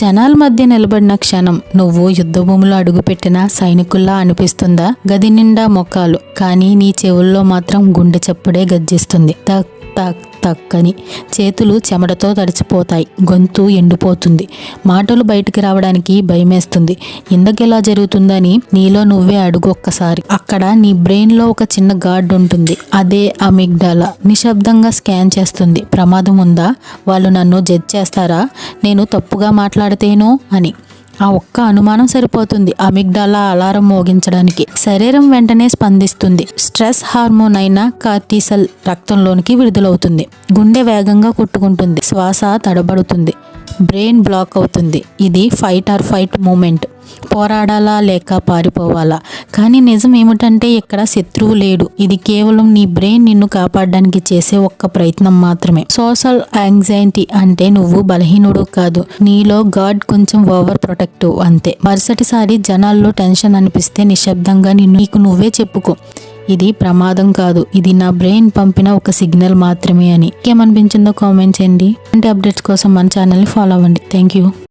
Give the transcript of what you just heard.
జనాల మధ్య నిలబడిన క్షణం నువ్వు యుద్ధభూమిలో అడుగుపెట్టిన సైనికుల్లా అనిపిస్తుందా? గది నిండా మొక్కలు, కానీ నీ చెవుల్లో మాత్రం గుండె చప్పుడే గర్జిస్తుంది. టక్ టక్ టక్ అని. చేతులు చెమటతో తడిచిపోతాయి, గొంతు ఎండిపోతుంది, మాటలు బయటికి రావడానికి భయమేస్తుంది. ఎందుకెలా జరుగుతుందని నీలో నువ్వే అడుగు ఒక్కసారి. అక్కడ నీ బ్రెయిన్ లో ఒక చిన్న గార్డ్ ఉంటుంది, అదే అమిగ్డాలా. నిశ్శబ్దంగా స్కాన్ చేస్తుంది. ప్రమాదం ఉందా? వాళ్ళు నన్ను జడ్జ్ చేస్తారా? నేను తప్పుగా మాట్లాడితేనో అని. ఆ ఒక్క అనుమానం సరిపోతుంది అమిగ్డాలా అలారం మోగించడానికి. శరీరం వెంటనే స్పందిస్తుంది. స్ట్రెస్ హార్మోన్ అయిన కార్టిసల్ రక్తంలోనికి విడుదలవుతుంది. గుండె వేగంగా కొట్టుకుంటుంది, శ్వాస తడబడుతుంది, బ్రెయిన్ బ్లాక్ అవుతుంది. ఇది ఫైట్ ఆర్ ఫైట్ మూమెంట్. పోరాడాలా లేక పారిపోవాలా? కానీ నిజం ఏమిటంటే ఇక్కడ శత్రువు లేడు. ఇది కేవలం నీ బ్రెయిన్ నిన్ను కాపాడడానికి చేసే ఒక్క ప్రయత్నం మాత్రమే. సోషల్ యాంగ్జైటీ అంటే నువ్వు బలహీనుడు కాదు, నీలో గాడ్ కొంచెం ఓవర్ ప్రొటెక్టివ్ అంతే. మరుసటిసారి జనాల్లో టెన్షన్ అనిపిస్తే నిశ్శబ్దంగా నీకు నువ్వే చెప్పుకో, ఇది ప్రమాదం కాదు, ఇది నా బ్రెయిన్ పంపిన ఒక సిగ్నల్ మాత్రమే అని. ఏమనిపించిందో కామెంట్ చేయండి. అంటే అప్డేట్స్ కోసం మన ఛానల్ని ఫాలో అవ్వండి. Thank you.